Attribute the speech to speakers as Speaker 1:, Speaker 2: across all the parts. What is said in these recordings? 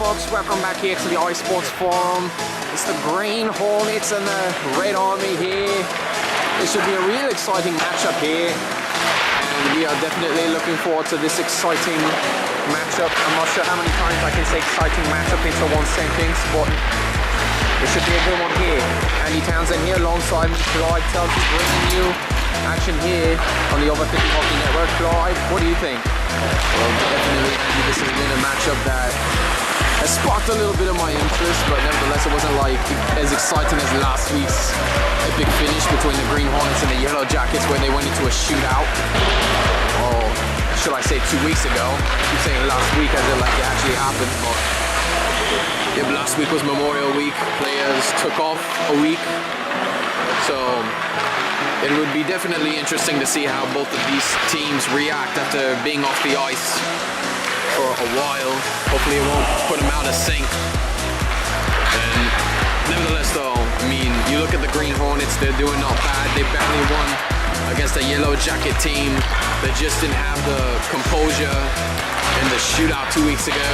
Speaker 1: folks, welcome back here to the iSports Forum. It's the Green Hornets and the Red Army here. This should be a real exciting matchup here, and we are definitely looking forward to this exciting matchup. I'm not sure how many times I can say exciting matchup into one sentence, but it should be a good one here. Andy Townsend here alongside me, Clyde Telsey, bringing you action here on the Over 50 Hockey Network. Clyde, what do you think?
Speaker 2: Well, definitely, Andy, this has been a matchup that has sparked a little bit of my interest, but nevertheless, it wasn't like as exciting as last week's epic finish between the Green Hornets and the Yellow Jackets, where they went into a shootout. Or should I say 2 weeks ago? I keep saying last week as if like it actually happened, but yeah, last week was Memorial Week. Players took off a week, so it would be definitely interesting to see how both of these teams react after being off the ice for a while. Hopefully it won't put them out of sync. And nevertheless though, I mean, you look at the Green Hornets, they're doing not bad. They barely won against a Yellow Jacket team that just didn't have the composure in the shootout 2 weeks ago.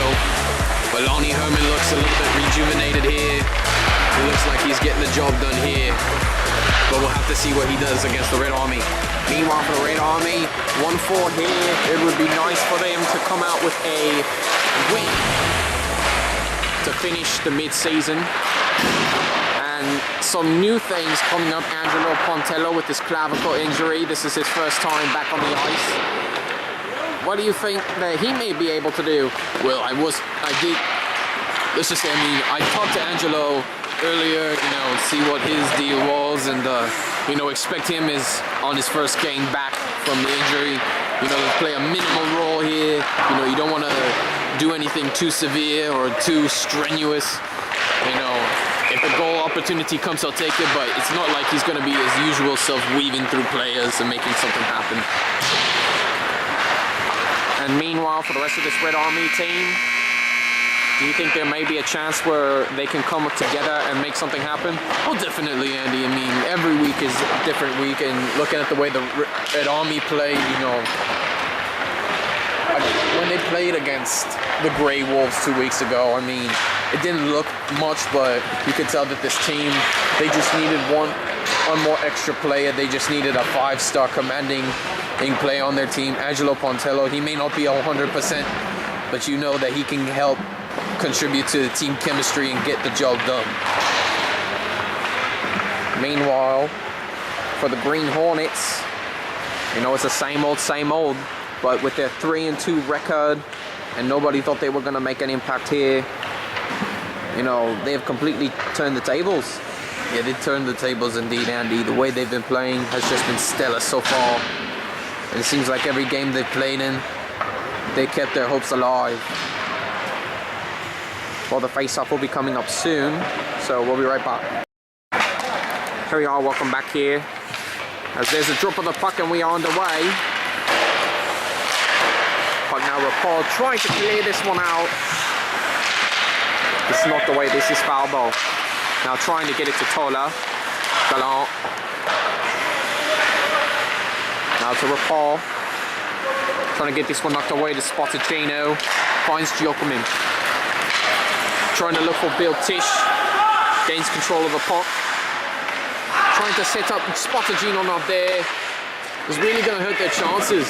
Speaker 2: But Lonnie Herman looks a little bit rejuvenated here. He looks like he's getting the job done here. But we'll have to see what he does against the Red Army.
Speaker 1: Meanwhile, for the Red Army, 1-4 here. It would be nice for them to come out with a win to finish the mid-season. And some new things coming up. Angelo Pontello with his clavicle injury. This is his first time back on the ice. What do you think that he may be able to do?
Speaker 2: Well, I talked to Angelo earlier, see what his deal was, and expect him on his first game back from the injury, to play a minimal role here. You don't want to do anything too severe or too strenuous. If a goal opportunity comes, he'll take it, but it's not like he's going to be his usual self weaving through players and making something happen.
Speaker 1: And meanwhile, for the rest of this Red Army team, do you think there may be a chance where they can come up together and make something happen?
Speaker 2: Oh, definitely, Andy. I mean, every week is a different week, and looking at the way the Red Army play, when they played against the Grey Wolves 2 weeks ago, I mean, it didn't look much, but you could tell that this team, they just needed one more extra player. They just needed a 5-star commanding play on their team. Angelo Pontello, he may not be 100%, but you know that he can help contribute to the team chemistry and get the job done.
Speaker 1: Meanwhile, for the Green Hornets, it's the same old, but with their 3-2 record, and nobody thought they were going to make an impact here. They have completely turned the tables.
Speaker 2: Yeah, they turned the tables indeed, Andy. The way they've been playing has just been stellar so far. And it seems like every game they've played in, they kept their hopes alive.
Speaker 1: Well, the face-off will be coming up soon, so we'll be right back. Here we are, welcome back here. As there's a drop of the puck and we are underway. Puck now Rapal trying to clear this one out. This is not the way, this is foul ball. Now trying to get it to Tola. Gallant. Now to Rapal. Trying to get this one knocked away to Spotagino. Finds Giacomin. Trying to look for Bill Tisch. Gains control of the puck. Trying to set up Spotagino not there. It's really going to hurt their chances.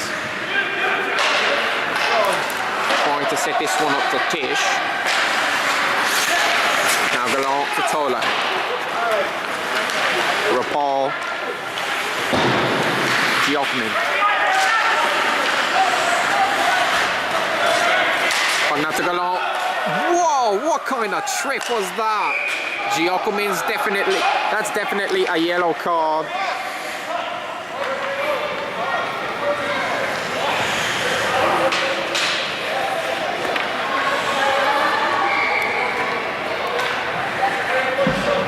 Speaker 1: Trying to set this one up to Tisch. Now Gallant to Tola. Rapal. Giacomin. Now to Gallant. Whoa, what kind of trip was that? Giacomin's that's definitely a yellow card.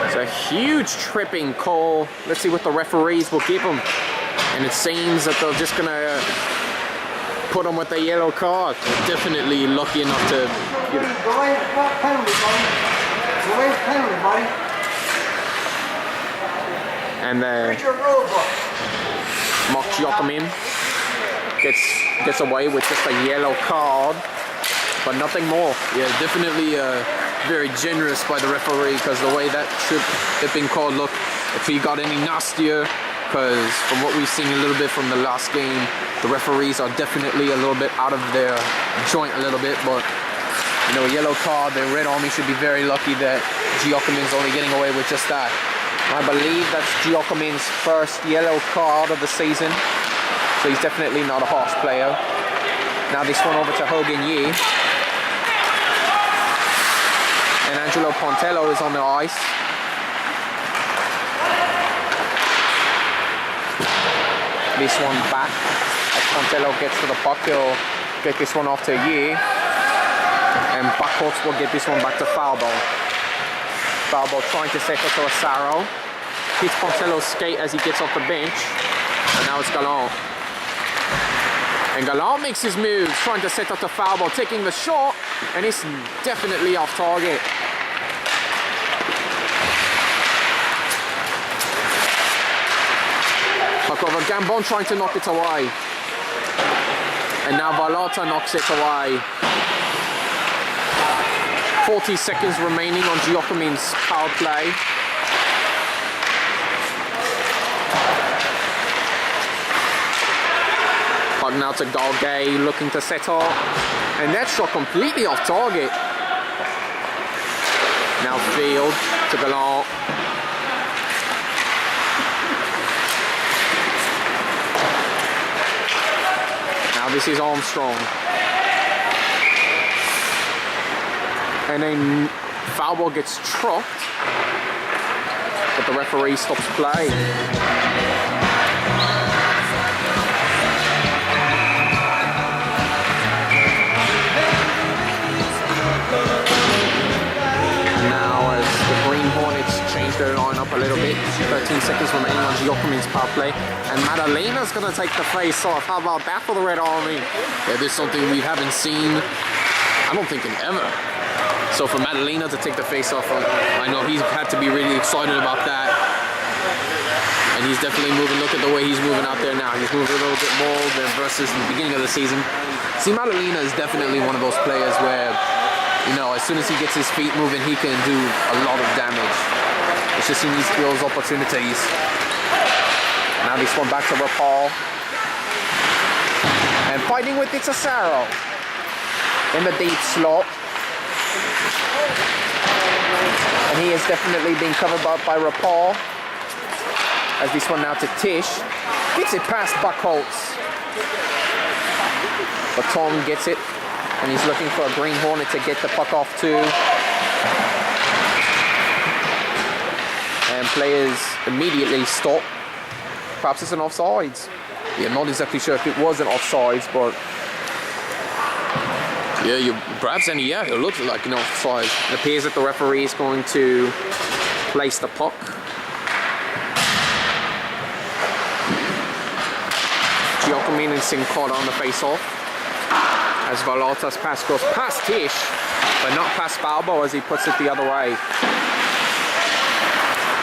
Speaker 1: It's a huge tripping call. Let's see what the referees will give them. And it seems that they're just gonna put them with a yellow card.
Speaker 2: They're definitely lucky enough to
Speaker 1: and Mark Giacomin gets away with just a yellow card. but nothing more.
Speaker 2: Yeah, definitely very generous by the referee, because the way that trip had been called, look, if he got any nastier, because from what we've seen a little bit from the last game, the referees are definitely a little bit out of their joint a little bit, but you know, yellow card, the Red Army should be very lucky that Giacomin's only getting away with just that.
Speaker 1: I believe that's Giacomin's first yellow card of the season, so he's definitely not a harsh player. Now this one over to Hogan Yee. And Angelo Pontello is on the ice. This one back. As Pontello gets to the puck, he'll get this one off to Yee. And Buckholz will get this one back to Falbo. Falbo trying to settle to Asaro. Hits Pontello's skate as he gets off the bench. And now it's Gallant. And Gallant makes his moves, trying to set up to Falbo, taking the shot, and it's definitely off target. Puck over, Gambon trying to knock it away. And now Valata knocks it away. 40 seconds remaining on Giacomin's power play. Puck now to Galgay, looking to settle. And that shot completely off target. Now Field to Gallant. Now this is Armstrong. And then foul ball gets troughed, but the referee stops play. Now as the Green Hornets change their lineup a little bit, 13 seconds remaining on Giacomin's power play, and Madalena's going to take the face off. How about that for the Red Army?
Speaker 2: Yeah, there's something we haven't seen, I don't think, in ever. So for Madalena to take the face off, I know he's had to be really excited about that. And he's definitely moving. Look at the way he's moving out there now. He's moving a little bit more than versus the beginning of the season. See, Madalena is definitely one of those players where, you know, as soon as he gets his feet moving, he can do a lot of damage. It's just he needs those opportunities. Now this one back to Rapal. And fighting with it, Asaro. In the deep slot. And he has definitely been covered by Rapal. As this one now to Tish. Gets it past Buckholz. But Tom gets it. And he's looking for a Green Hornet to get the puck off too. And players immediately stop. Perhaps it's an offsides. Yeah, I'm not exactly sure if it was an offsides, but yeah, it looks like an offside.
Speaker 1: it appears that the referee is going to place the puck. Giacomin and Sincotta on the face-off. As Valata's pass goes past Tish, but not past Falbo as he puts it the other way.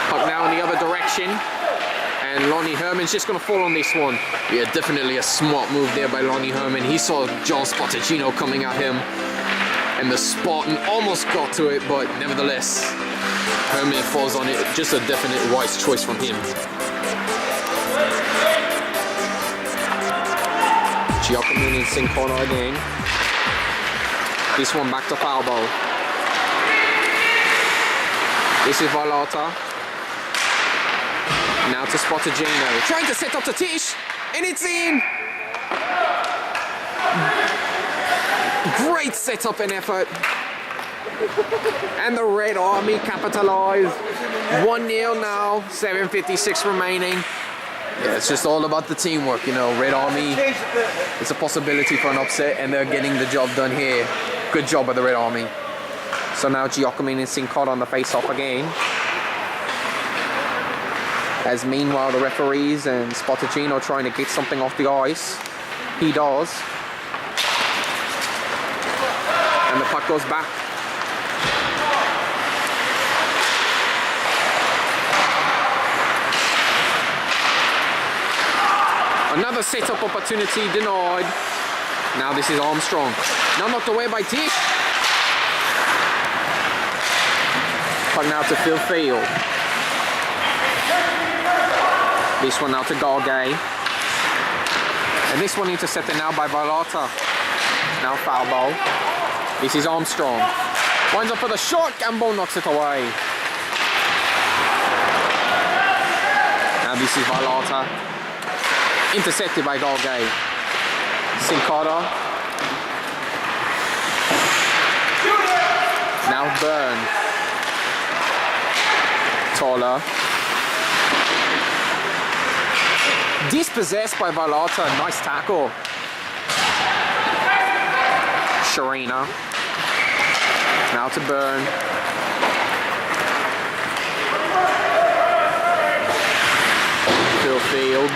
Speaker 1: Puck now in the other direction. And Lonnie Herman's just going to fall on this one.
Speaker 2: Yeah, definitely a smart move there by Lonnie Herman. He saw John Spotticino coming at him, and the Spartan almost got to it, but nevertheless, Herman falls on it. Just a definite wise choice from him.
Speaker 1: Giacomin and Sincotta again. This one back to Falbo. This is Valata. Now to Spottigino, trying to set up to Tish, and it's in! Great setup and effort. And the Red Army capitalize. 1-0 now, 7:56 remaining.
Speaker 2: Yeah, it's just all about the teamwork, you know. Red Army, it's a possibility for an upset, and they're getting the job done here. Good job by the Red Army.
Speaker 1: So now Giacomin and Sincotta on the face-off again. As meanwhile the referees and Spottigino trying to get something off the ice. He does. And the puck goes back. Another set-up opportunity denied. Now this is Armstrong. Now knocked away by Tish. Puck now to Phil Field. This one now to Gargay. And this one intercepted now by Valata. Now foul ball. This is Armstrong. Winds up for the shot. Gamble knocks it away. Now this is Valata. Intercepted by Gargay. Sincada. Now Byrne. Toller. Dispossessed by Valata. Nice tackle. Sharina. Now to Byrne. Phil Field.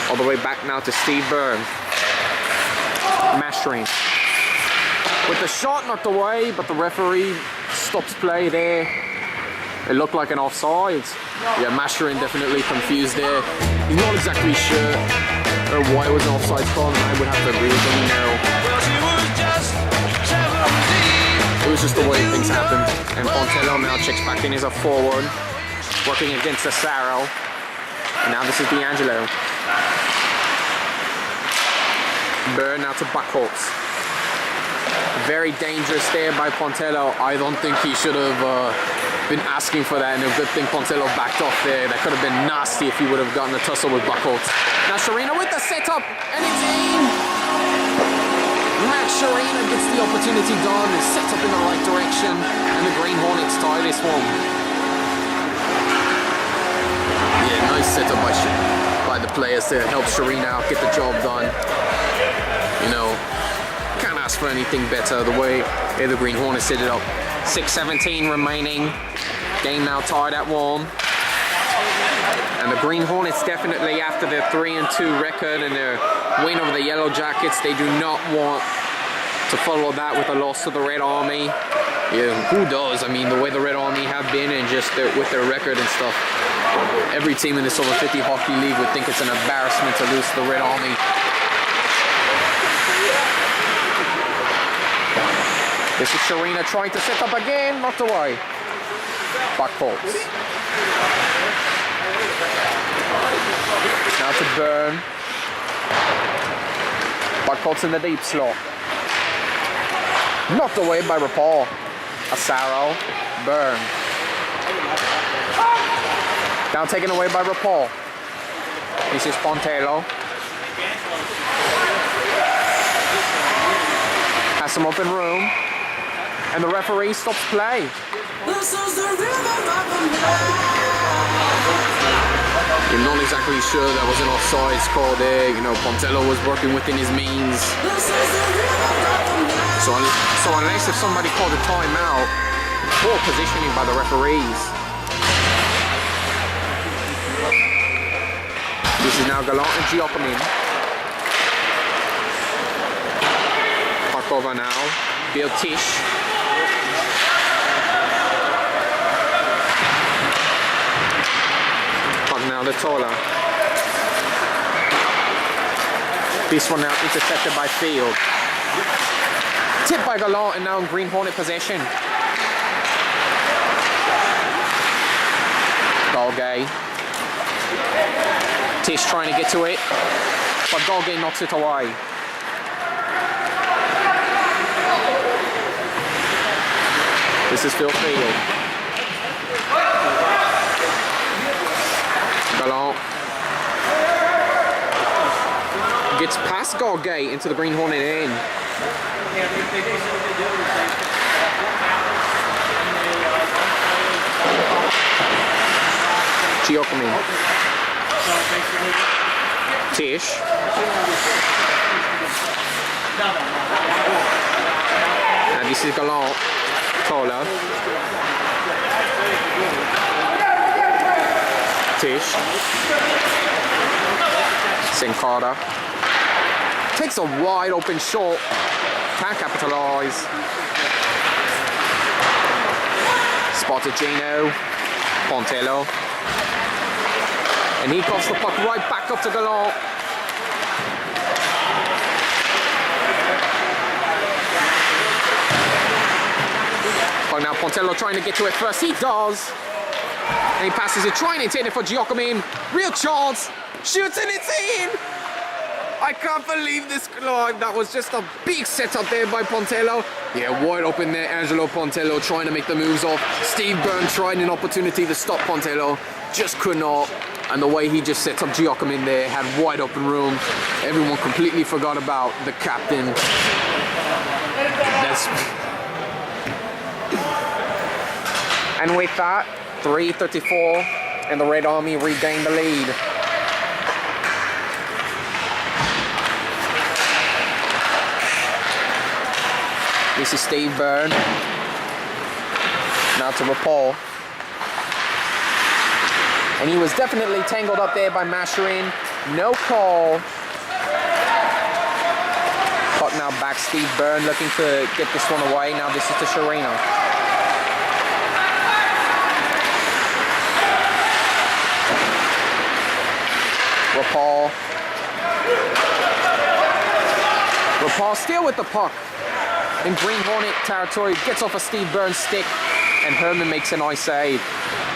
Speaker 1: All the way back now to Steve Byrne. Mastering. With the shot knocked away, but the referee stops play there. It looked like an offside. Yeah, Mastering definitely confused there. He's not exactly sure why it was an offside call, and I would have to agree with him now. It was just the way things happened. And Pontello now checks back in as a forward, working against Asaro. And now this is D'Angelo. Byrne now to Buckholz. Very dangerous there by Pontello. I don't think he should have been asking for that, and a good thing Pontello backed off there. That could have been nasty if he would have gotten a tussle with Buckholz. Now Sharina with the setup, and it's in! Matt Sharina gets the opportunity done, is set up in the right direction, and the Green Hornets tie this one. Yeah, nice setup by the players to help Sharina out, get the job done. You know, can't ask for anything better the way the Green Hornets set it up. 6:17 remaining. Game now tied at 1. And the Green Hornets definitely, after their 3-2 record and their win over the Yellow Jackets, they do not want to follow that with a loss to the Red Army. Yeah, who does? I mean, the way the Red Army have been and just with their record and stuff. Every team in this over 50 hockey league would think it's an embarrassment to lose to the Red Army. This is Sharina trying to set up again, knocked away. Buckholz. Now to Byrne. Buckholz in the deep slot. Knocked away by Rapal. Asaro. Byrne. Now taken away by Rapal. This is Pontello. Has some open room. And the referee stops play. You're not exactly sure that was an offside call there. You know, Pontello was working within his means. So unless if somebody called a timeout, poor positioning by the referees. This is now Gallant and Giacomin. Puck over now. Bill Tish. Now the Tola. This one now intercepted by Field. Tipped by Gallant and now in Green Hornet possession. Golgay. Tish trying to get to it, but Golgay knocks it away. This is Phil Field. Gallant gets past Gargay into the Green Hornet end. Giacomin. Tish. And this is Gallant. Tola. Tish. Sincada. Takes a wide open shot. Can't capitalize. Spotted Gino. Pontello. And he coughs the puck right back up to Gallant. But now Pontello trying to get to it first. He does. And he passes it, trying to intend it for Giacomin. Real chance. Shoots and it's in. I can't believe this. Oh, that was just a big setup there by Pontello. Yeah, wide open there. Angelo Pontello trying to make the moves off. Steve Byrne tried an opportunity to stop Pontello. Just could not. And the way he just sets up Giacomin there, had wide open room. Everyone completely forgot about the captain. And with that, 3:34, and the Red Army regained the lead. This is Steve Byrne. Now to Rapol. And he was definitely tangled up there by Masherin. No call. Puck now back, Steve Byrne looking to get this one away. Now this is to Sharina. Rapol. Rapol still with the puck in Green Hornet territory. Gets off a Steve Byrne stick, and Herman makes a nice save.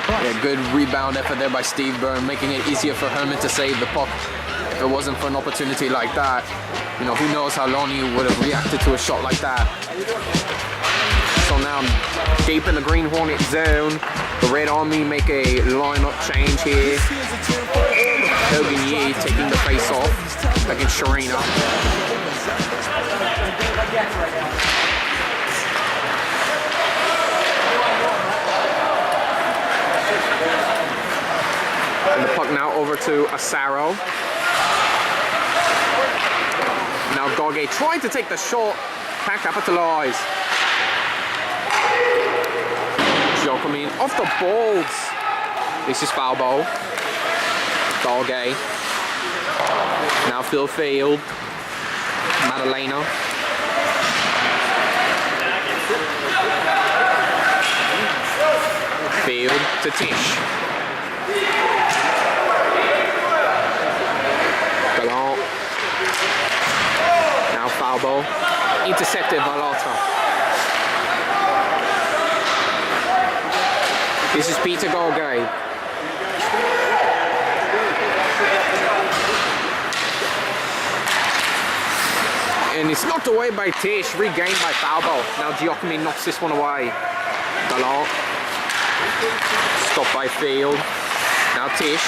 Speaker 1: Yeah, good rebound effort there by Steve Byrne, making it easier for Herman to save the puck. If it wasn't for an opportunity like that, you know, who knows how Lonnie would have reacted to a shot like that. So now, deep in the Green Hornet zone, the Red Army make a lineup change here. Hogan Yee taking the face off against Sharina. And the puck now over to Asaro. Now Goge trying to take the shot, can't capitalize. Giacomin off the balls. This is foul ball. Goge. Now Phil Field. Madalena. Field to Tish. Galant. Now foul ball. Intercepted by Lata. This is Peter Goge. And it's knocked away by Tish, regained by foul ball. Now Giacomin knocks this one away. Galant. Stopped by Field. Now Tish.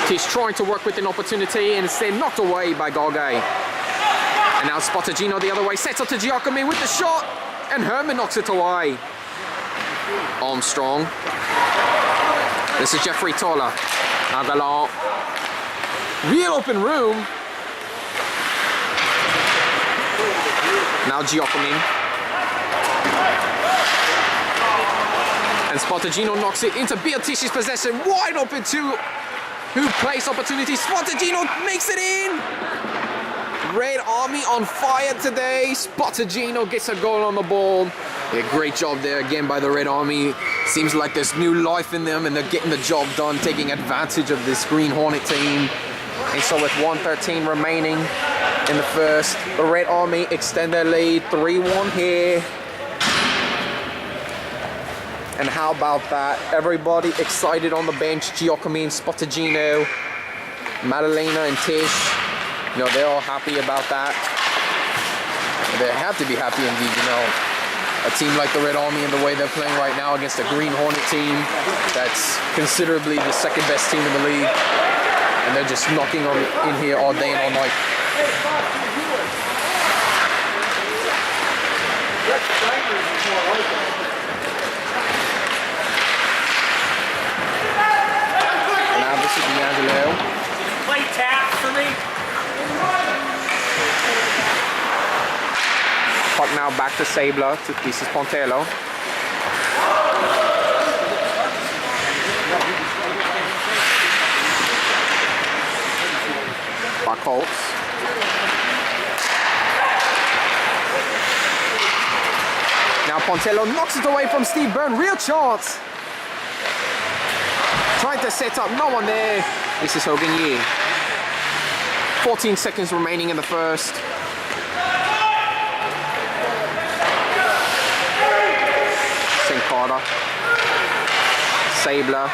Speaker 1: Tish trying to work with an opportunity and instead knocked away by Goge. And now Spotagino the other way, sets up to Giacomin with the shot, and Herman knocks it away. Armstrong. This is Jeffrey Toller. Now Galant. Real open room. Now Giacomin. And Spotagino knocks it into Beatish's possession. Wide open to who plays opportunity. Spotagino makes it in. Red Army on fire today. Spotagino gets a goal on the ball. Yeah, great job there again by the Red Army. Seems like there's new life in them and they're getting the job done, taking advantage of this Green Hornet team. And so with 1:13 remaining in the first, the Red Army extend their lead 3-1 here. And how about that? Everybody excited on the bench. Giacomin, Spotagino, Madalena and Tish. You know, they're all happy about that. They have to be happy indeed, you know. A team like the Red Army and the way they're playing right now against a Green Hornet team that's considerably the second best team in the league. And they're just knocking on in here all day and all night. Now this is D'Angelo.
Speaker 3: Play tap for me.
Speaker 1: Puck now back to Sabler, to pieces Pontello. Back Holtz. Now Pontello knocks it away from Steve Byrne, real chance. Trying to set up, no one there. This is Hogan Yee. 14 seconds remaining in the first. Carter. Sabler.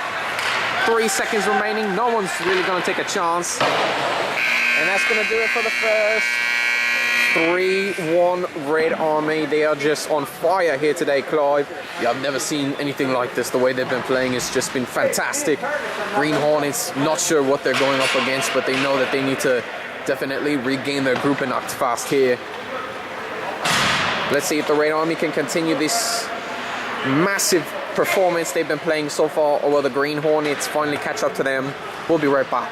Speaker 1: 3 seconds remaining. No one's really going to take a chance. And that's going to do it for the first. 3-1 Red Army. They are just on fire here today, Clive. Yeah, I've never seen anything like this. The way they've been playing has just been fantastic. Green Hornets, not sure what they're going up against, but they know that they need to definitely regain their group and act fast here. Let's see if the Red Army can continue this massive performance they've been playing so far, or will the Green Hornets finally catch up to them. We'll be right back.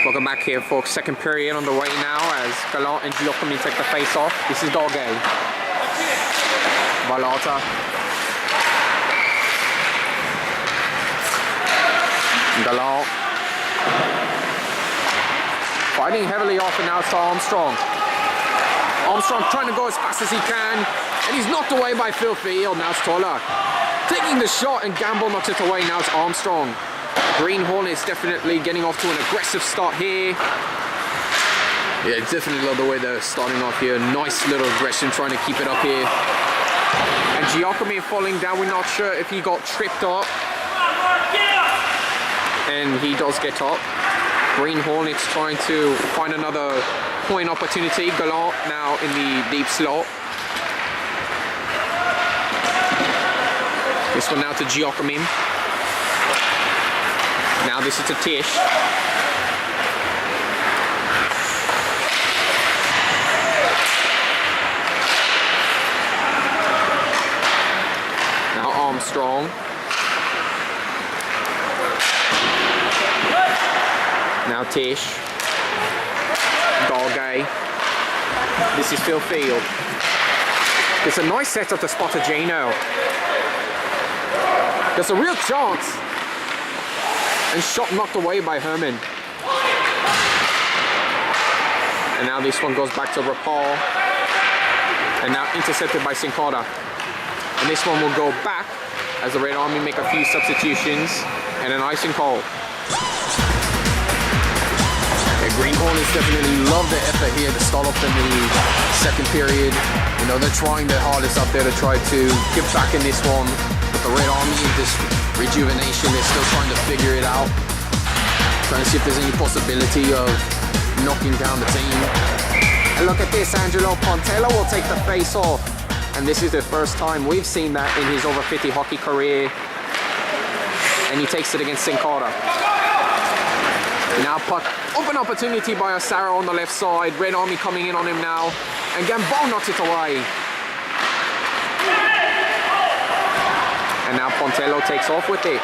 Speaker 1: Welcome back here, folks. Second period on the way now as Gallant and Giacomi take the face off. This is Dorgay. Balata. Gallant. Fighting heavily off, and now it's to Armstrong. Armstrong trying to go as fast as he can, and he's knocked away by Phil Field. Now it's Toller taking the shot, and Gamble knocks it away. Now it's Armstrong. Green Hornets definitely getting off to an aggressive start here. Yeah, definitely love the way they're starting off here. Nice little aggression, trying to keep it up here. And Giacomi falling down. We're not sure if he got tripped up. And he does get up. Green Hornets trying to find another point opportunity. Gallant now in the deep slot. This one now to Giacomi. Now this is to Tish. Now Armstrong. Now Tish. Dorgay. This is Phil Field. It's a nice setup to spot a Jano. There's a real chance. And shot knocked away by Herman. And now this one goes back to Rapal. And now intercepted by Sincada. And this one will go back as the Red Army make a few substitutions and an icing call. The Green Hornets definitely love the effort here to start off in the second period. You know, they're trying their hardest up there to try to get back in this one. But the Red Army, this rejuvenation, they're still trying to figure it out. Trying to see if there's any possibility of knocking down the team. And look at this, Angelo Pontello will take the face off. And this is the first time we've seen that in his over 50 hockey career. And he takes it against Sincada. Now puck, open opportunity by Asaro on the left side. Red Army coming in on him now. And Gambon knocks it away. And now Pontello takes off with it.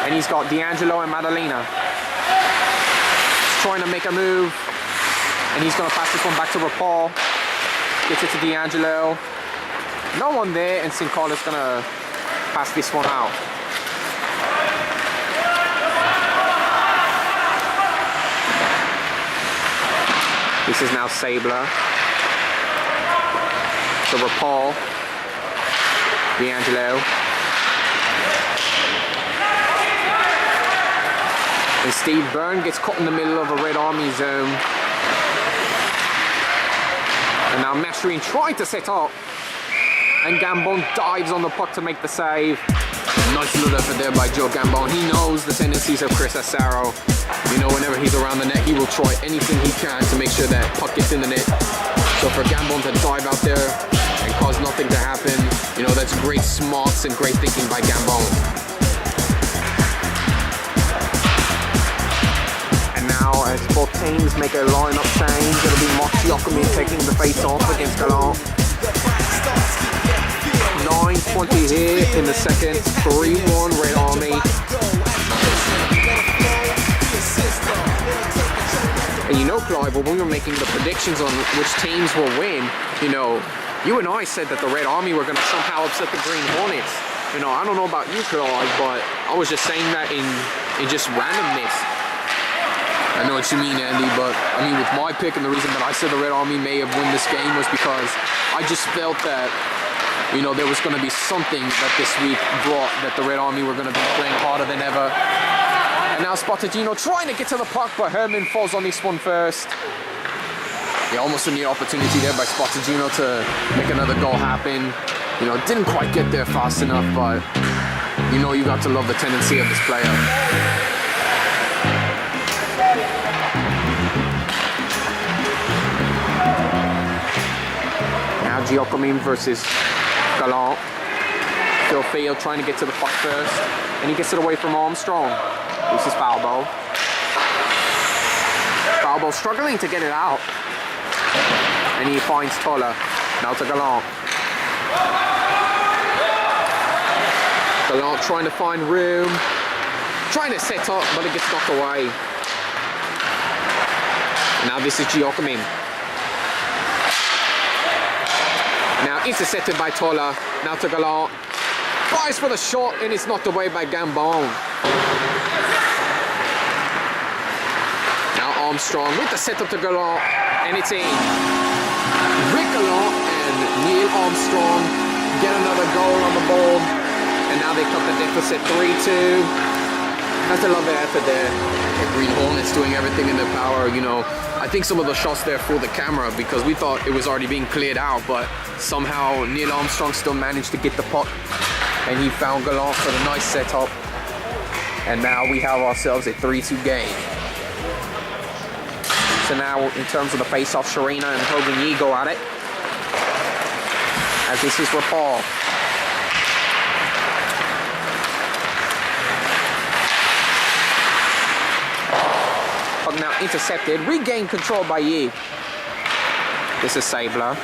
Speaker 1: And he's got D'Angelo and Madalena. He's trying to make a move. And he's going to pass this one back to Rapal. Gets it to D'Angelo. No one there, and Sincada's going to pass this one out. This is now Sabler. So Rapal. D'Angelo. And Steve Byrne gets caught in the middle of a Red Army zone. And now Mashreen trying to set up. And Gambon dives on the puck to make the save. Nice little effort there by Joe Gambon. He knows the tendencies of Chris Asaro. You know, whenever he's around the net, he will try anything he can to make sure that puck gets in the net. So for Gambon to dive out there and cause nothing to happen, you know, that's great smarts and great thinking by Gambon. And now as both teams make a lineup change, it'll be Mark Giacomi taking the face off against Gallant. 9:20 here in the second, 3-1 Red Army. And you know, Clive, when we were making the predictions on which teams will win, you know, you and I said that the Red Army were going to somehow upset the Green Hornets. You know, I don't know about you, Clive, but I was just saying that in just randomness. I know what you mean, Andy, but I mean, with my pick and the reason that I said the Red Army may have won this game was because I just felt that, you know, there was going to be something that this week brought, that the Red Army were going to be playing harder than ever. And now Spotagino trying to get to the puck, but Herman falls on this one first. Yeah, almost a near opportunity there by Spotagino to make another goal happen. You know, didn't quite get there fast enough, but you know you got to love the tendency of this player. Now Giacomin versus Gallant. Phil Field trying to get to the puck first, and he gets it away from Armstrong. This is Falbo. Falbo struggling to get it out. And he finds Toller. Now to Gallant. Gallant trying to find room. Trying to set up, but it gets knocked away. Now this is Giacomin. Now intercepted by Toller. Now to Gallant. Fires for the shot, and it's knocked away by Gambon. Now Armstrong with the setup to Gallant, and it's in. Rick Gallant and Neil Armstrong get another goal on the board, and now they cut the deficit 3-2. Have to love their effort there. The Green Hornets doing everything in their power. You know, I think some of the shots there fooled the camera because we thought it was already being cleared out, but somehow Neil Armstrong still managed to get the puck, and he found Gallant for the nice setup. And now we have ourselves a 3-2 game. So now, in terms of the face-off, Sharina and Hogan Yee go at it. As this is Rapal. Puck now intercepted, regained control by Yee. This is Sabler.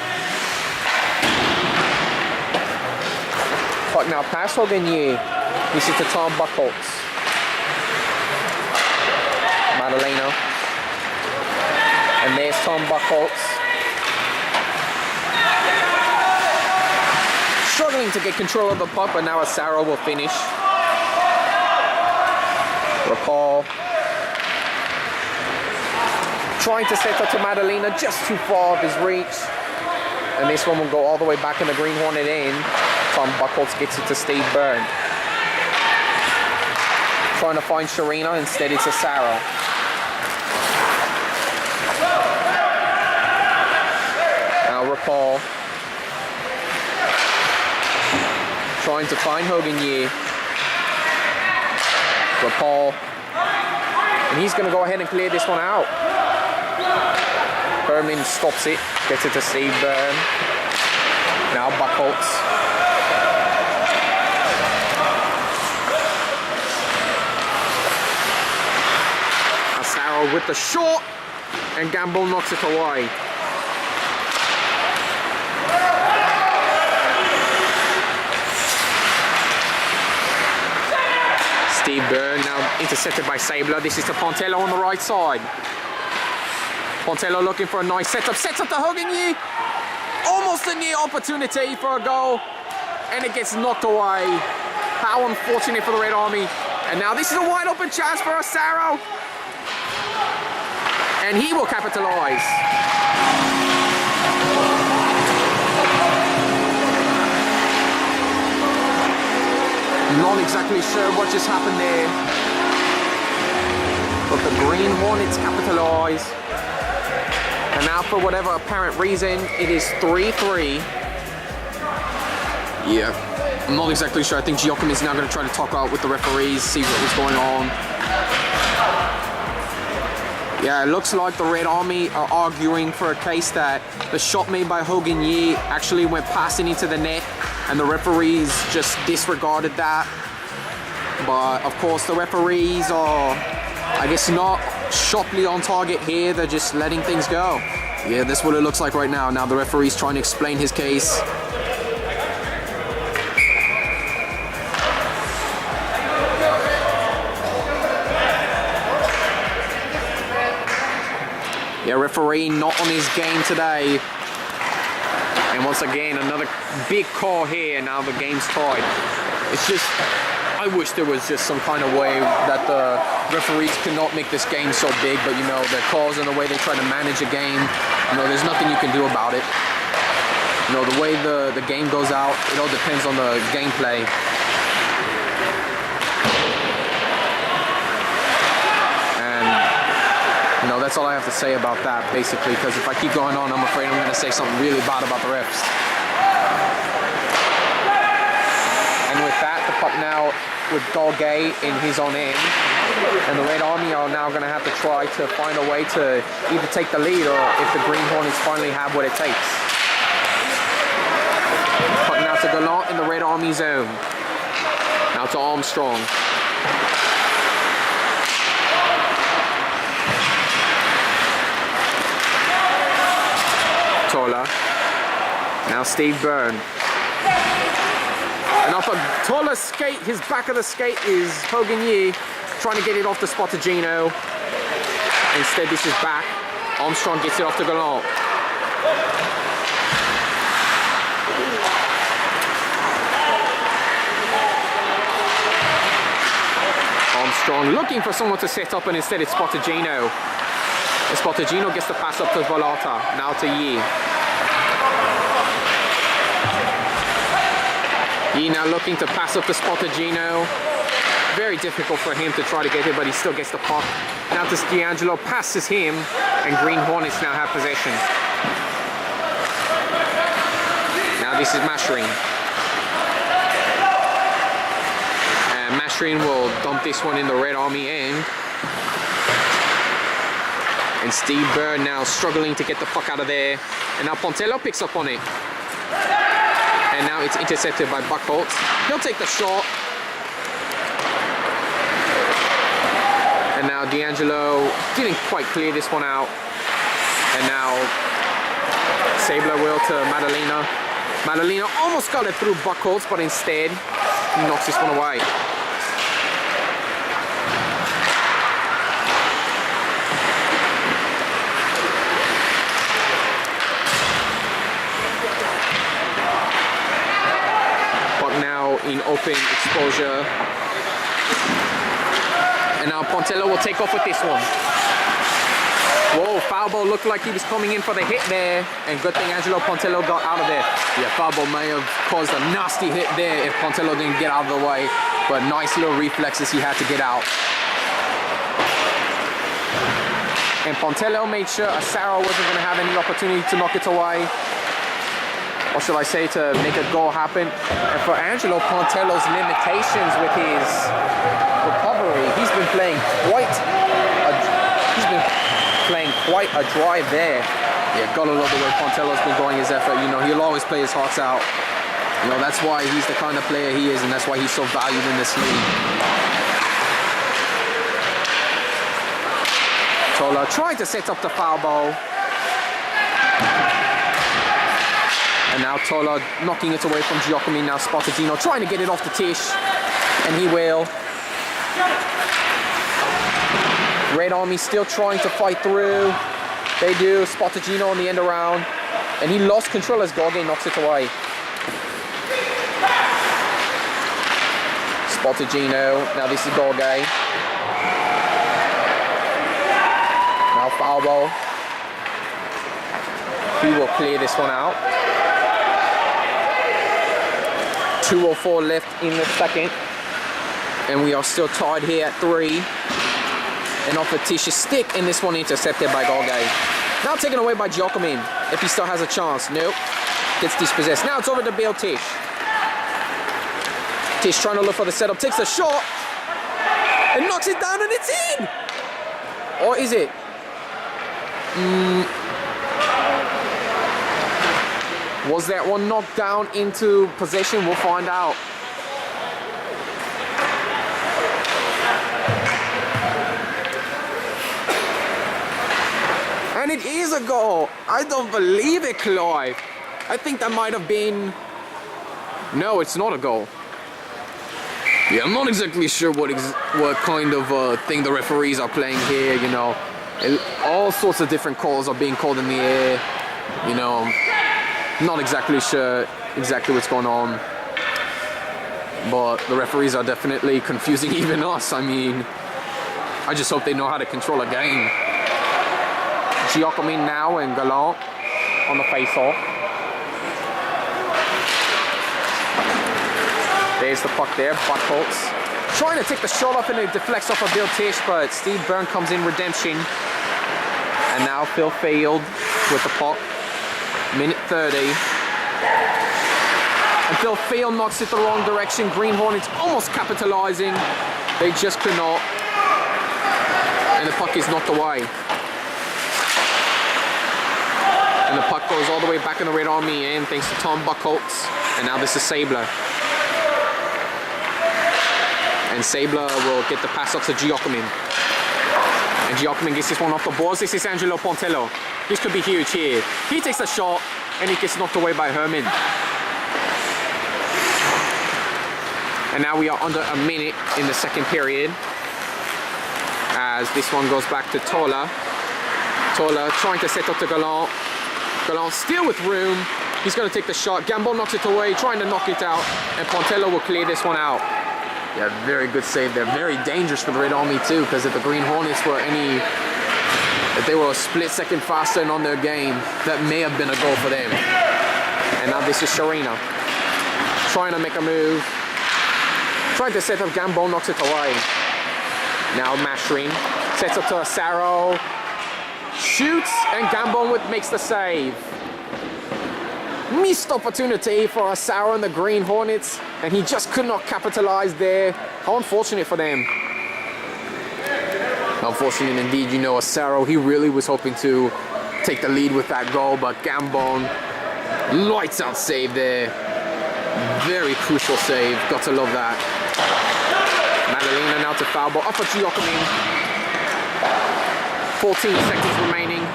Speaker 1: Puck now past Hogan Yee. This is to Tom Buchholz. Madalena. And there's Tom Buchholz. Struggling to get control of the puck, but now Asaro will finish. Rapal. Trying to set up to Madalena, just too far of his reach. And this one will go all the way back in the Green Hornet end. Tom Buchholz gets it to Steve Byrne. Trying to find Sharina, instead it's Asaro. Rapal trying to find Hogan Yee. Rapal, and he's going to go ahead and clear this one out. Herman stops it, gets it to Steve Byrne. Now Buchholz. Asaro with the shot, and Gamble knocks it away. Steve Byrne now intercepted by Sabler. This is to Pontello on the right side. Pontello looking for a nice setup. Sets up to Hogan Yee. Almost a near opportunity for a goal. And it gets knocked away. How unfortunate for the Red Army. And now this is a wide open chance for Asaro. And he will capitalize. Not exactly sure what just happened there, but the Green Hornets capitalize. And now, for whatever apparent reason, it is 3-3. Yeah, I'm not exactly sure. I think Giacomin is now going to try to talk out with the referees, see what was going on. Yeah, it looks like the Red Army are arguing for a case that the shot made by Hogan Yee actually went passing into the net, and the referees just disregarded that. But of course the referees are, I guess, not sharply on target here. They're just letting things go. Yeah, that's what it looks like right now. Now the referee's trying to explain his case. Yeah, referee not on his game today. And once again, another big call here. Now the game's tied. It's just, I wish there was just some kind of way that the referees cannot make this game so big, but you know, their calls and the way they try to manage a game, you know, there's nothing you can do about it. You know, the way the game goes out, it all depends on the gameplay. You know, that's all I have to say about that, basically, because if I keep going on, I'm afraid I'm going to say something really bad about the refs. And with that, the puck now with Golgay in his own end. And the Red Army are now going to have to try to find a way to either take the lead or if the Green Hornets finally have what it takes. Puck now to Gallant in the Red Army zone. Now to Armstrong. Tola. Now Steve Byrne. And off of Tola's skate, his back of the skate is Hogan Yee trying to get it off to Spotagino. Instead, this is back. Armstrong gets it off to Gallant. Armstrong looking for someone to set up, and instead it's Spotagino. And Spotagino gets the pass up to Volata. Now to Yee. Yee now looking to pass up to Spotagino. Very difficult for him to try to get it, but he still gets the puck. Now to D'Angelo, passes him, and Green Hornets now have possession. Now this is Mashreen. And Mashreen will dump this one in the Red Army end. And Steve Byrne now struggling to get the puck out of there. And now Pontello picks up on it. And now it's intercepted by Buckholz. He'll take the shot. And now D'Angelo didn't quite clear this one out. And now Sabler will to Madalena. Madalena almost got it through Buckholz, but instead he knocks this one away. In open exposure. And now Pontello will take off with this one. Whoa, foul ball looked like he was coming in for the hit there. And good thing Angelo Pontello got out of there. Yeah, foul ball may have caused a nasty hit there if Pontello didn't get out of the way. But nice little reflexes he had to get out. And Pontello made sure Asaro wasn't going to have any opportunity to knock it away. Or should I say, to make a goal happen. And for Angelo Pontello's limitations with his recovery, he's been playing quite a drive there. Yeah, gotta love the way Pontello's been going his effort. You know, he'll always play his hearts out. You know, that's why he's the kind of player he is, and that's why he's so valued in this league. Tola trying to set up the foul ball. And now Tola knocking it away from Giacomin. Now Spotagino trying to get it off the Tish. And he will. Red Army still trying to fight through. They do. Spotagino on the end around. And he lost control as Gorgay knocks it away. Spotagino. Now this is Gorgay. Now foul ball. He will clear this one out. 2:04 left in the second. And we are still tied here at 3. And off of Tish's stick, and this one intercepted by Golgay. Now taken away by Giacomin, if he still has a chance. Nope. Gets dispossessed. Now it's over to Bill Tish. Tish trying to look for the setup, takes a shot, and knocks it down, and it's in! Or is it? Was that one knocked down into possession? We'll find out. And it is a goal. I don't believe it, Clive. I think that might have been... No, it's not a goal. Yeah, I'm not exactly sure what kind of thing the referees are playing here, you know. All sorts of different calls are being called in the air, you know. Not exactly sure exactly what's going on, but the referees are definitely confusing even us. I mean, I just hope they know how to control a game. Giacomin now and Gallant on the face-off. There's the puck there, Buckholz. Trying to take the shot off and it deflects off of Bill Tish, but Steve Byrne comes in redemption. And now Phil Field with the puck. Minute 30. And Phil Field knocks it the wrong direction. Green Hornets almost capitalizing. They just could not. And the puck is knocked away. And the puck goes all the way back in the Red Army end thanks to Tom Buckholtz. And now this is Sabler. And Sabler will get the pass off to Giacomin. And Giacomin gets this one off the boards. This is Angelo Pontello. This could be huge here. He takes a shot and he gets knocked away by Herman. And now we are under a minute in the second period. As this one goes back to Tola. Tola trying to set up to Gallant. Gallant still with room. He's going to take the shot. Gambon knocks it away, trying to knock it out. And Pontello will clear this one out. Yeah, very good save there. Very dangerous for the Red Army too, because if the Green Hornets were if they were a split second faster and on their game, that may have been a goal for them. And now this is Sharina. Trying to make a move. Trying to set up Gambon, knocks it away. Now Mashrin sets up to Asaro. Shoots and Gambon makes the save. Missed opportunity for Asaro and the Green Hornets, and he just could not capitalize there. How unfortunate for them. Unfortunate indeed, you know, Asaro, he really was hoping to take the lead with that goal, but Gambon, lights out save there. Very crucial save, got to love that. Madalena now to foul ball, up at Giacomin. 14 seconds remaining.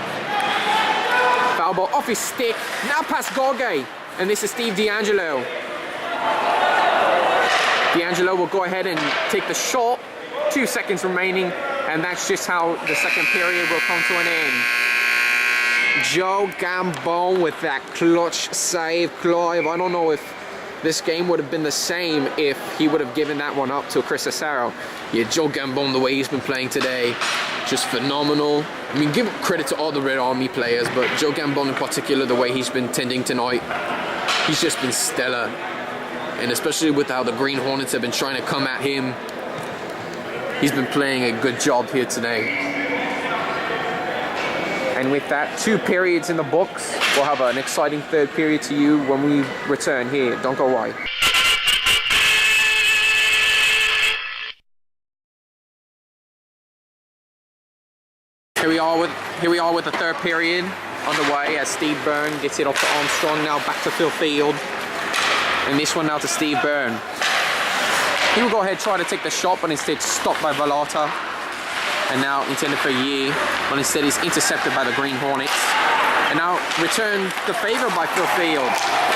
Speaker 1: Foul ball off his stick, now past Gorge, and this is Steve D'Angelo. D'Angelo will go ahead and take the shot. 2 seconds remaining, and that's just how the second period will come to an end. Joe Gambon with that clutch save, Clive. I don't know if this game would have been the same if he would have given that one up to Chris Asaro. Yeah, Joe Gambon, the way he's been playing today, just phenomenal. I mean, give credit to all the Red Army players, but Joe Gambon in particular, the way he's been tending tonight, he's just been stellar. And especially with how the Green Hornets have been trying to come at him, he's been playing a good job here today. And with that, 2 periods in the books, we'll have an exciting third period to you when we return here. Don't go away. Here we are with the third period underway as Steve Byrne gets it off to Armstrong. Now back to Phil Field. And this one now to Steve Byrne. He will go ahead and try to take the shot, but instead stopped by Valata. And now intended for Yee, but instead he's intercepted by the Green Hornets. And now returned the favor by Phil Field.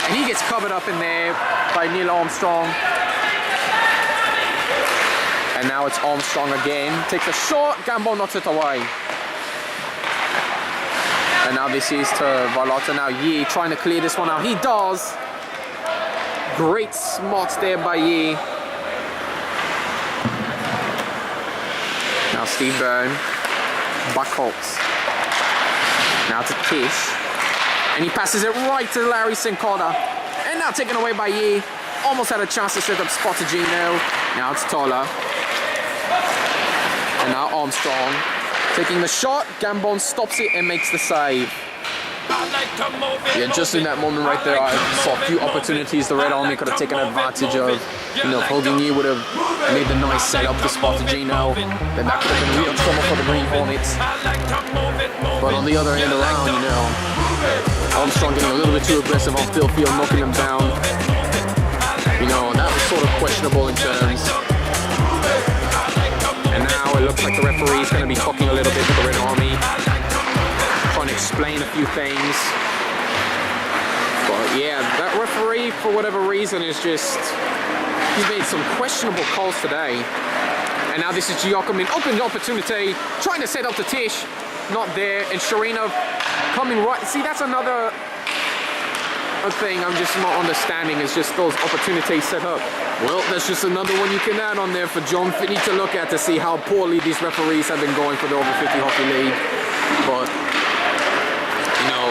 Speaker 1: And he gets covered up in there by Neil Armstrong. And now it's Armstrong again. Takes a shot, Gambon knocks it away. And now this is to Valata. Now Yee trying to clear this one out. He does. Great smarts there by Yee. Now Steve Byrne. Buckholtz. Now to Tish. And he passes it right to Larry Sincotta. And now taken away by Yee. Almost had a chance to set up Spotagino. Now it's Tola. And now Armstrong. Taking the shot, Gambon stops it and makes the save. Yeah, just in that moment right there, I saw a few opportunities the Red Army could have taken advantage of. You know, if Hogan Yee would have made the nice setup to Spotagino, then that could have been real trouble for the Green Hornets. But on the other end around, you know, Armstrong getting a little bit too aggressive on Phil Field, knocking him down. You know, that was sort of questionable in terms. And now it looks like the referee is going to be talking a little bit to the Red Army, trying to explain a few things. But yeah, that referee, for whatever reason, is just, he's made some questionable calls today. And now this is Giacomin, open opportunity, trying to set up the Tish, not there, and Sharina coming right. See, that's another thing I'm just not understanding, is just those opportunities set up. Well, that's just another one you can add on there for John Finney to look at to see how poorly these referees have been going for the over 50 hockey league. But, you know,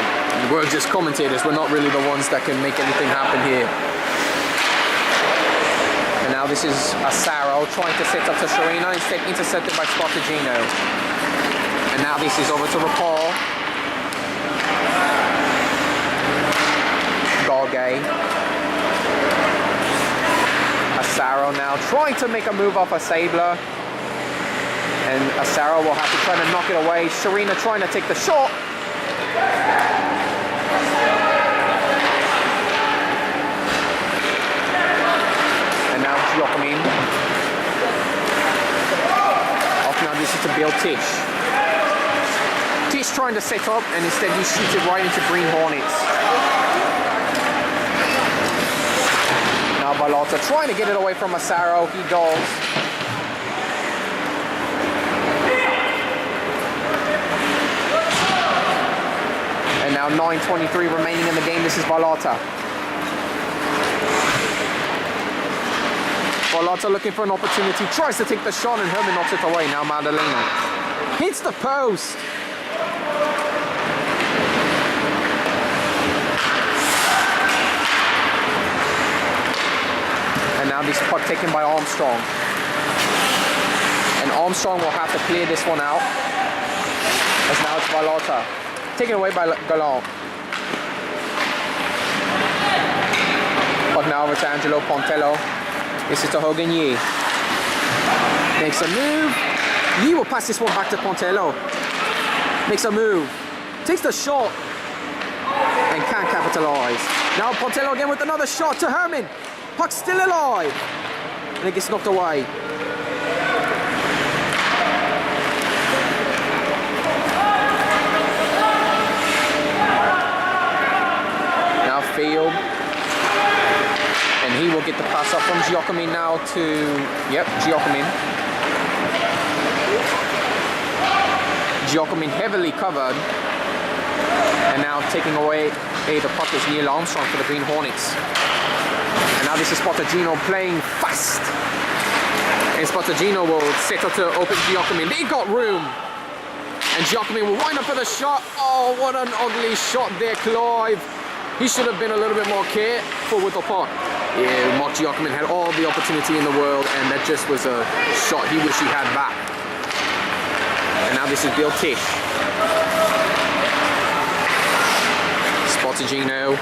Speaker 1: we're just commentators. We're not really the ones that can make anything happen here. And now this is Asaro trying to set up to Sharina, instead intercepted by Spotagino. And now this is over to Rapal. Gay. Asaro now trying to make a move off a Sabler. And Asaro will have to try to knock it away. Sharina trying to take the shot. And now Giacomin. Off now, this is to Bill Tish. Tish trying to set up, and instead he shoots it right into Green Hornets. Now Balota trying to get it away from Asaro. He does. And now 9:23 remaining in the game. This is Balota. Balota looking for an opportunity. Tries to take the shot, and Herman knocks it away. Now Madalena hits the post. And now this puck taken by Armstrong. And Armstrong will have to clear this one out. As now it's Balota. Taken away by Gallant. Puck now over to Angelo Pontello. This is to Hogan Yee. Makes a move. Yee will pass this one back to Pontello. Makes a move. Takes the shot. And can't capitalize. Now Pontello again with another shot to Herman. Puck's still alive. And it gets knocked away. Now Field. And he will get the pass up from Giacomin now to, Giacomin. Giacomin heavily covered. And now taking away the puck is Neil Armstrong for the Green Hornets. And now this is Spottagino playing fast. And Spottagino will set up to open Giacomin. They got room. And Giacomin will wind up for the shot. Oh, what an ugly shot there, Clive. He should have been a little bit more careful with the puck. Yeah, Mark Giacomin had all the opportunity in the world, and that just was a shot he wished he had back. And now this is Bill Tish. Spottagino.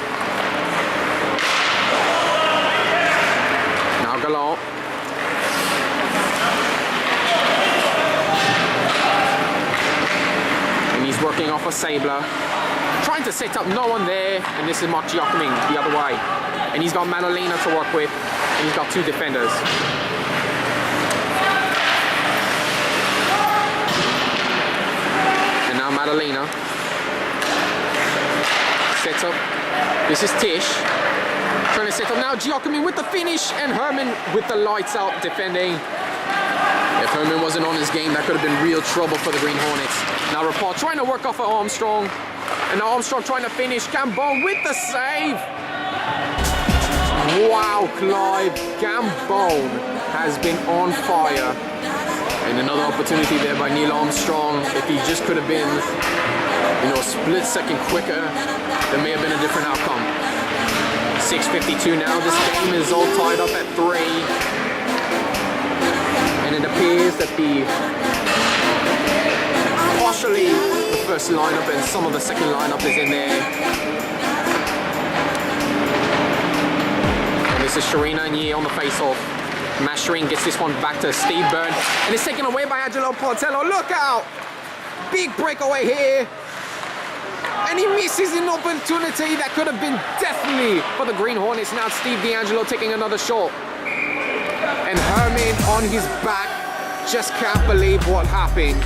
Speaker 1: Now Gallant. And he's working off a Sabler. Trying to set up, no one there. And this is Mark Giacomin the other way. And he's got Madalena to work with. And he's got two defenders. And now Madalena. Sets up. This is Tish. Trying to set up now. Giacomin with the finish. And Herman with the lights out defending. If Herman wasn't on his game, that could have been real trouble for the Green Hornets. Now Rapal trying to work off of Armstrong. And now Armstrong trying to finish. Gambon with the save. Wow, Clive. Gambon has been on fire. And another opportunity there by Neil Armstrong. If he just could have been, a split second quicker, there may have been a different outcome. 6:52 now. This game is all tied up at 3. And it appears that partially the first lineup and some of the second lineup is in there. And this is Sharina and Yee on the face-off. Mashreen gets this one back to Steve Byrne. And it's taken away by Angelo Portello. Look out! Big breakaway here. And he misses an opportunity that could have been definitely for the Green Hornets. Now Steve D'Angelo taking another shot. And Herman on his back. Just can't believe what happened.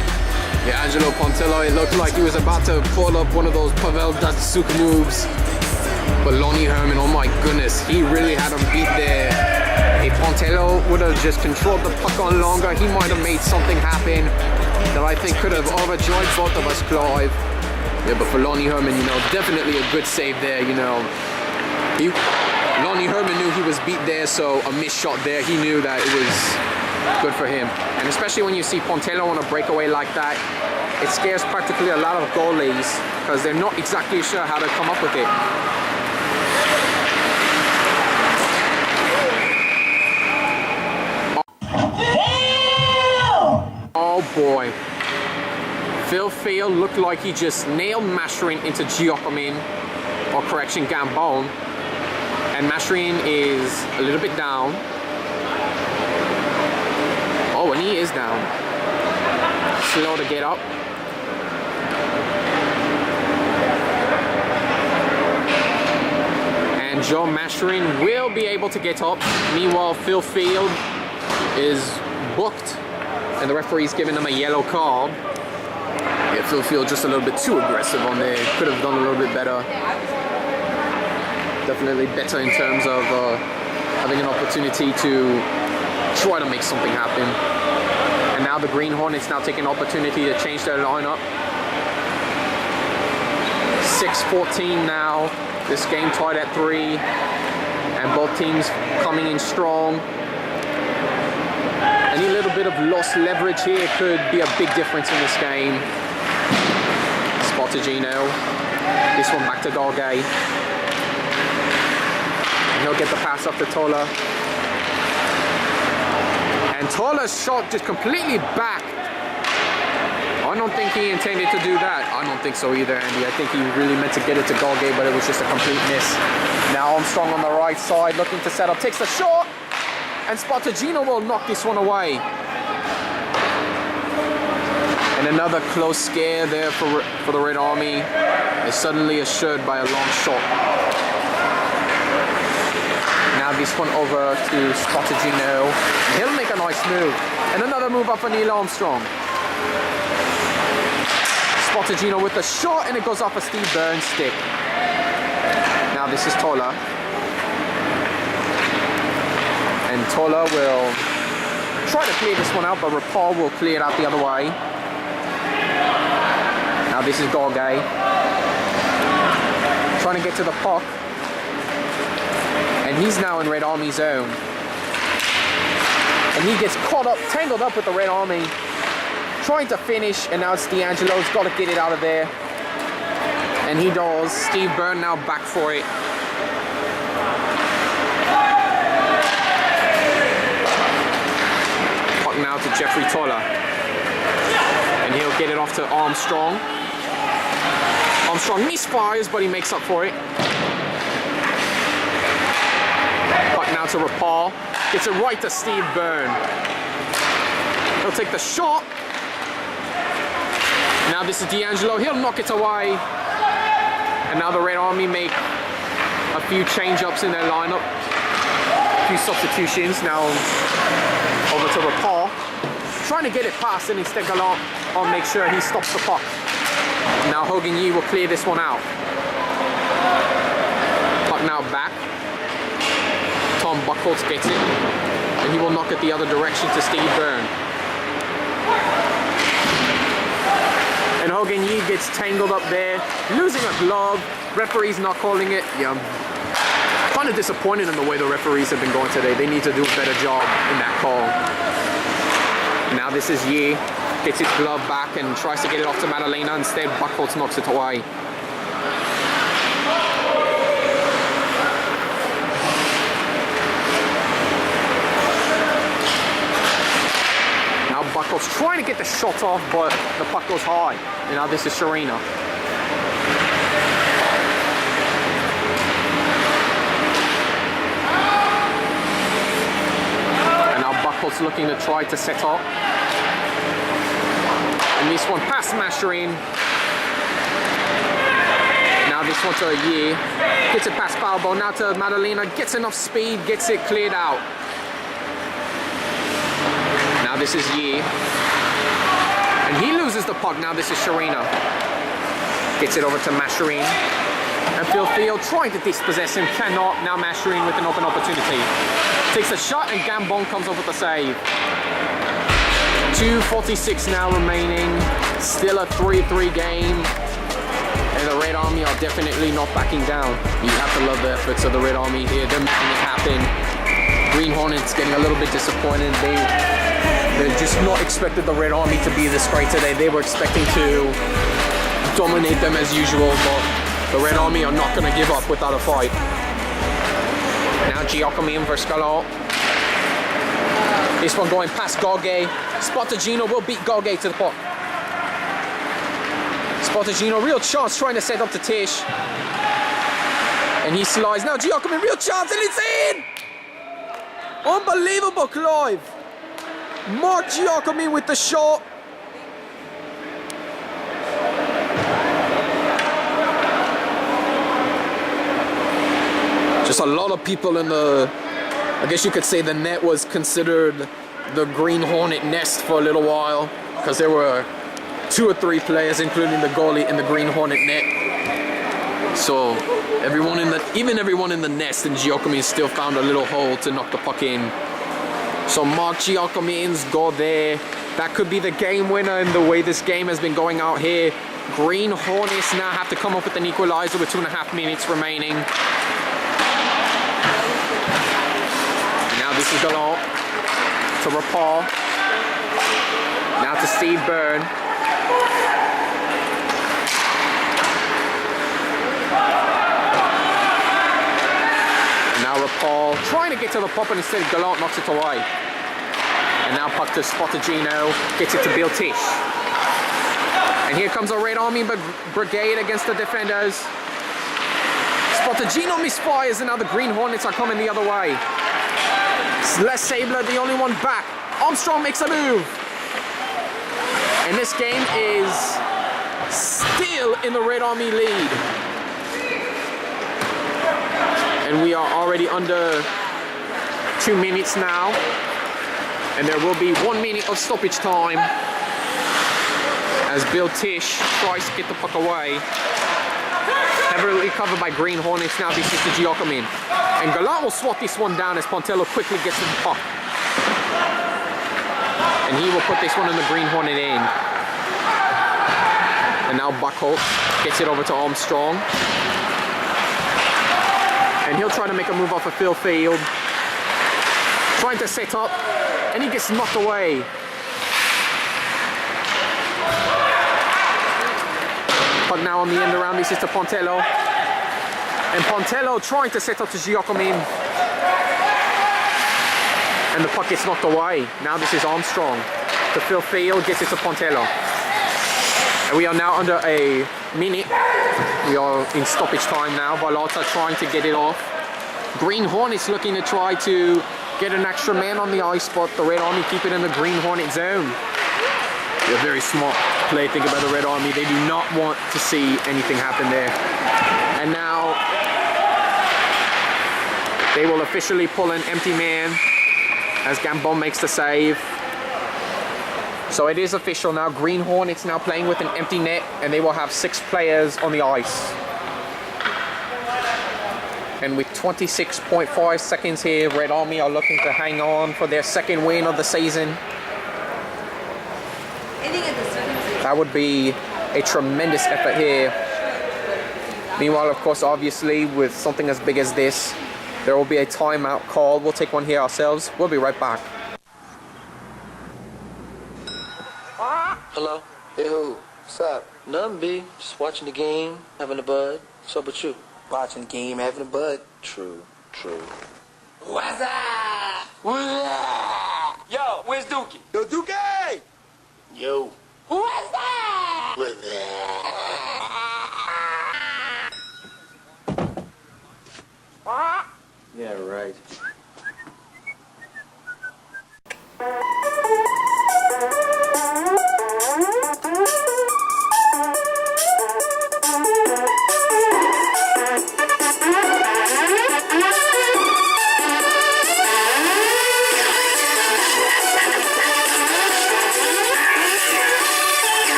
Speaker 1: Yeah, Angelo Pontello, it looked like he was about to pull up one of those Pavel Datsyuk moves. But Lonnie Herman, oh my goodness, he really had him beat there. If Pontello would have just controlled the puck on longer, he might have made something happen that I think could have overjoyed both of us, Clive. Yeah, but for Lonnie Herman, definitely a good save there, Lonnie Herman knew he was beat there, so a missed shot there, he knew that it was good for him. And especially when you see Pontello on a breakaway like that, it scares practically a lot of goalies because they're not exactly sure how to come up with it. Oh boy. Phil Field looked like he just nailed Masherin into Giacomin, or correction, Gambon. And Mashreen is a little bit down. Oh, and he is down. Slow to get up. And Joe Mashreen will be able to get up. Meanwhile, Phil Field is booked. And the referee's giving him a yellow card. Yeah, Phil Field just a little bit too aggressive on there. Could have done a little bit better. Definitely better in terms of having an opportunity to try to make something happen. And now the Green Hornets now take an opportunity to change their lineup. 6:14 now. This game tied at 3. And both teams coming in strong. Any little bit of lost leverage here could be a big difference in this game. Spotagino. This one back to Gargay. And he'll get the pass up to Tola. And Tola's shot just completely back. I don't think he intended to do that. I don't think so either, Andy. I think he really meant to get it to Gargay, but it was just a complete miss. Now Armstrong on the right side looking to set up. Takes the shot. And Spotagino will knock this one away. And another close scare there for the Red Army is suddenly assured by a long shot. Now this one over to Spotagino. He'll make a nice move. And another move up for Neil Armstrong. Spotagino with the shot, and it goes off a Steve Burns stick. Now this is Tola. And Tola will try to clear this one out, but Rapal will clear it out the other way. Now this is Gargay. Trying to get to the puck. And he's now in Red Army zone. And he gets caught up, tangled up with the Red Army. Trying to finish, and now it's D'Angelo's got to get it out of there. And he does. Steve Byrne now back for it. Puck now to Jeffrey Tola. And he'll get it off to Armstrong. Armstrong misfires, but he makes up for it. Puck now to Rapal. Gets it right to Steve Byrne. He'll take the shot. Now this is D'Angelo. He'll knock it away. And now the Red Army make a few change-ups in their lineup. A few substitutions. Now over to Rapal. Trying to get it past, and instead Gallant will make sure he stops the puck. Now Hogan Yee will clear this one out. Puck now back. Tom Buckholz gets it. And he will knock it the other direction to Steve Byrne. And Hogan Yee gets tangled up there, losing a glove. Referee's not calling it. Yeah, I'm kind of disappointed in the way the referees have been going today. They need to do a better job in that call. Now this is Yee. Gets his glove back and tries to get it off to Madalena. Instead, Buckholz knocks it away. Now Buckholz trying to get the shot off, but the puck goes high. And now this is Sharina. And now Buckholz looking to try to set up. And this one past Mashreen. Now this one to Yee. Gets it past Balbo. Now to Madalena. Gets enough speed. Gets it cleared out. Now this is Yee. And he loses the puck. Now this is Sharina. Gets it over to Mashreen. And Phil Field trying to dispossess him. Cannot. Now Mashreen with an open opportunity. Takes a shot and Gambon comes up with the save. 2:46 now remaining. Still a 3-3 game. And the Red Army are definitely not backing down. You have to love the efforts of the Red Army here. They're making it happen. Green Hornets getting a little bit disappointed. They just not expected the Red Army to be this great today. They were expecting to dominate them as usual, but the Red Army are not going to give up without a fight. Now Giacomi and Verscalo. This one going past Gargay. Spotagino will beat Gargay to the puck. Spotagino, real chance trying to set up to Tish. And he slides. Now Giacomin, real chance, and it's in! Unbelievable, Clive. Mark Giacomin with the shot. Just a lot of people in the, I guess you could say the net was considered the Green Hornet nest for a little while, because there were 2 or 3 players, including the goalie, in the Green Hornet net. So even everyone in the nest and Giacomin still found a little hole to knock the puck in. So Mark Giacomin's goal there, that could be the game winner in the way this game has been going out here. Green Hornets now have to come up with an equalizer with 2.5 minutes remaining. Now this is Gallant to Rapal. Now to Steve Byrne. Now Rapal trying to get to the puck, and instead Gallant knocks it away. And now puck to Spotagino, gets it to Bill Tish. And here comes a Red Army brigade against the defenders. Spotagino misfires, and now the Green Hornets are coming the other way. Les Sabler, the only one back. Armstrong makes a move. And this game is still in the Red Army lead. And we are already under 2 minutes now. And there will be 1 minute of stoppage time as Bill Tish tries to get the puck away. Heavily covered by Green Hornets. Now this is to Giacomin. And Gallant will swat this one down as Pontello quickly gets to the puck. And he will put this one in the Green Hornet end. And now Buckholt gets it over to Armstrong. And he'll try to make a move off of Phil Field. Trying to set up, and he gets knocked away. But now on the end around, this is to Pontello. And Pontello trying to set up to Giacomin. And the puck gets knocked away. Now this is Armstrong to Phil Field, gets it to Pontello. And we are now under a minute. We are in stoppage time now. Balota trying to get it off. Green Hornets looking to try to get an extra man on the ice spot. The Red Army keep it in the Green Hornet zone. They're a very smart play. Think about the Red Army. They do not want to see anything happen there. And now they will officially pull an empty man as Gambon makes the save. So it is official now. Green Hornets now playing with an empty net, and they will have 6 players on the ice. And with 26.5 seconds here, Red Army are looking to hang on for their 2nd win of the season. That would be a tremendous effort here. Meanwhile, of course, obviously, with something as big as this, there will be a timeout call. We'll take one here ourselves. We'll be right back.
Speaker 4: Hello? Hey, who? What's up? Nothing, B. Just watching the game, having a bud. What's up with you? Watching the game, having a bud. True. What's up? Yo, where's Dookie? Yo, Dookie! Yo. What's up? What's up? Yeah, right.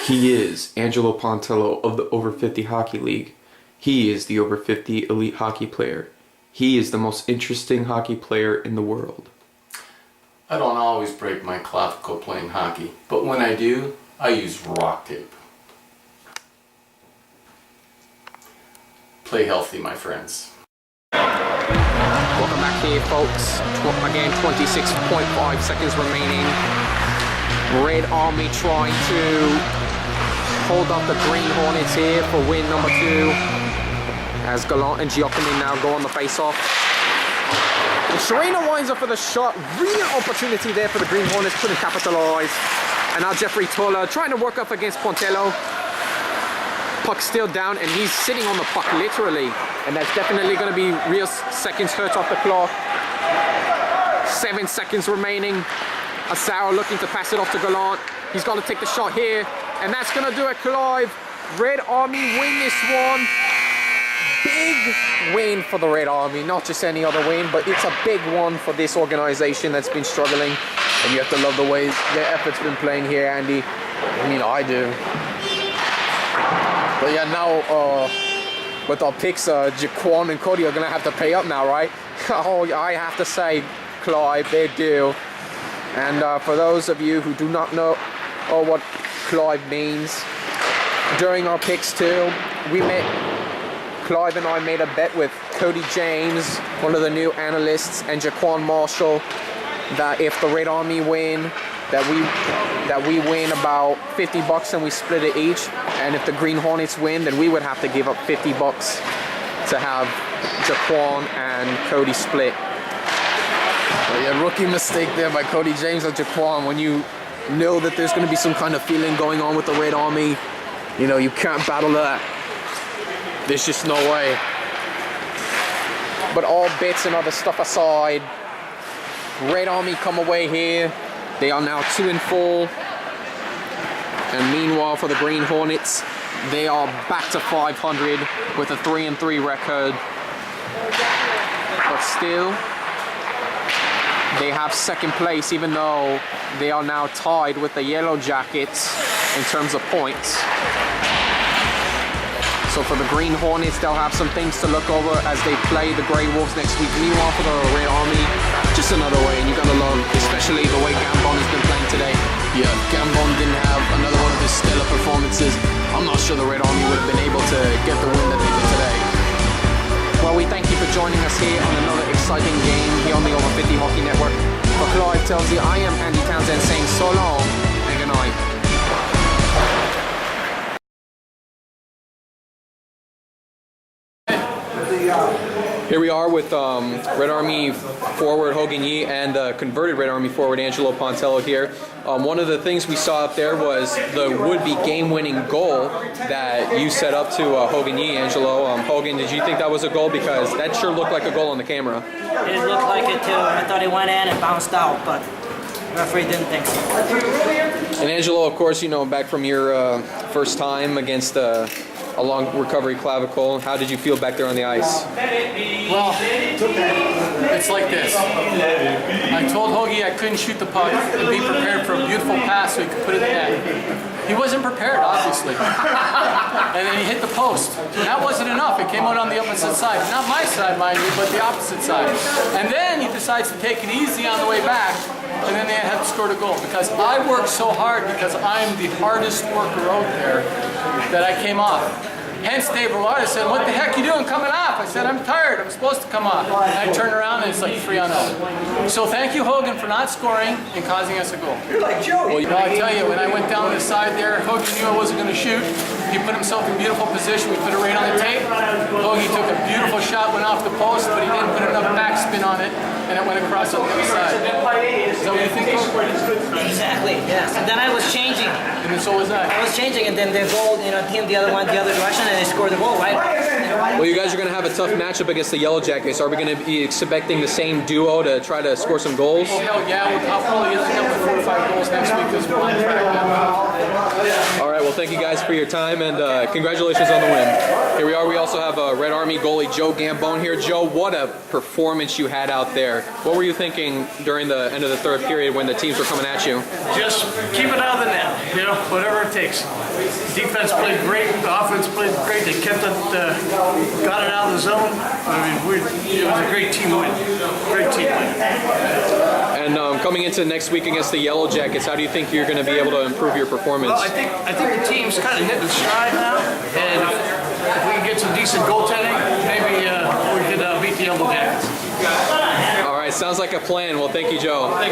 Speaker 5: He is Angelo Pontello of the Over 50 Hockey League. He is the Over 50 elite hockey player. He is the most interesting hockey player in the world.
Speaker 6: I don't always break my clavicle playing hockey, but when I do, I use rock tape. Play healthy, my friends.
Speaker 1: Welcome back here, folks. Again, 26.5 seconds remaining. Red Army trying to hold up the Green Hornets here for win number 2. As Gallant and Giacomin now go on the face-off. And Sharina winds up for the shot. Real opportunity there for the Green Hornets, couldn't capitalize. And now Jeffrey Tola trying to work up against Pontello. Puck still down, and he's sitting on the puck literally. And that's definitely going to be real seconds hurt off the clock. 7 seconds remaining. Asaro looking to pass it off to Gallant. He's got to take the shot here, and that's going to do it, Clive. Red Army win this one. Big win for the Red Army, not just any other win, but it's a big one for this organization that's been struggling. And you have to love the way their effort's been playing here, Andy. I mean, I do. But yeah, now with our picks, Jaquan and Cody are going to have to pay up now, right? Oh, I have to say, Clive, they do. And for those of you who do not know what Clive means, during our picks too, Clive and I made a bet with Cody James, one of the new analysts, and Jaquan Marshall, that if the Red Army win, that we win about $50 and we split it each. And if the Green Hornets win, then we would have to give up $50 to have Jaquan and Cody split. But yeah, rookie mistake there by Cody James and Jaquan. When you know that there's going to be some kind of feeling going on with the Red Army, you know, you can't battle that. There's just no way. But all bits and other stuff aside, Red Army come away here. They are now 2-4. And meanwhile, for the Green Hornets, they are back to 500 with a 3-3 record. But still, they have second place, even though they are now tied with the Yellow Jackets in terms of points. So for the Green Hornets, they'll have some things to look over as they play the Grey Wolves next week. Meanwhile, for the Red Army, just another way, and you're gonna love, especially the way Gambon has been playing today. Yeah, Gambon didn't have another one of his stellar performances. I'm not sure the Red Army would have been able to get the win that they did today. Well, we thank you for joining us here on another exciting game here on the Over 50 Hockey Network. For Clive tells you, I am Andy Townsend saying so long and good night. Here we are with Red Army forward Hogan Yee and converted Red Army forward Angelo Pontello here. One of the things we saw up there was the would-be game-winning goal that you set up to Hogan Yee, Angelo. Hogan, did you think that was a goal? Because that sure looked like a goal on the camera.
Speaker 3: It looked like it too. I thought it went in and bounced out, but the referee didn't think so.
Speaker 1: And Angelo, of course, you know, back from your first time against a long recovery clavicle, how did you feel back there on the ice?
Speaker 6: Well, it's like this. I told Hoagie I couldn't shoot the puck and be prepared for a beautiful pass so he could put it in the net. He wasn't prepared, obviously. And then he hit the post. That wasn't enough. It came out on the opposite side. Not my side, mind you, but the opposite side. And then he decides to take it easy on the way back, and then they had to score the goal. Because I worked so hard, because I'm the hardest worker out there, that I came off. Hence Dave Rollarda said, what the heck you doing coming off? I said, I'm tired, I'm supposed to come off. And I turned around and it's like 3-0. So thank you, Hogan, for not scoring and causing us a goal.
Speaker 4: You're like Joey.
Speaker 6: Well, I tell you, when I went down the side there, Hogan knew I wasn't going to shoot. He put himself in beautiful position. We put it right on the tape. Hogan took a beautiful shot, went off the post, but he didn't put enough backspin on it, and it went across on the other side. Is that what you think, Coach?
Speaker 3: Exactly, yes. And then I was changing.
Speaker 6: And then so was I.
Speaker 3: I was changing, and then the goal, you know, him the other one, the other direction, and they scored the goal, right?
Speaker 1: Well, you guys are going to have a tough matchup against the Yellow Jackets. Are we going to be expecting the same duo to try to score some goals?
Speaker 6: Oh, hell yeah. I'll probably end up with 4 or 5 goals next week because we're on track now.
Speaker 1: All right, well, thank you guys for your time, and congratulations on the win. Here we are. We also have Red Army goalie Joe Gambone here. Joe, what a performance you had out there. What were you thinking during the end of the third period when the teams were coming at you?
Speaker 7: Just keep it out of the net, you know, whatever it takes. Defense played great, the offense played great. They kept it, got it out of the zone. I mean, it was a great team win. Great team win.
Speaker 1: And coming into next week against the Yellow Jackets, how do you think you're going to be able to improve your performance?
Speaker 7: Well, I think the team's kind of hitting stride now, and if we can get some decent goaltending, maybe we could beat the Yellow Jackets.
Speaker 1: All right, sounds like a plan. Well, thank you, Joe.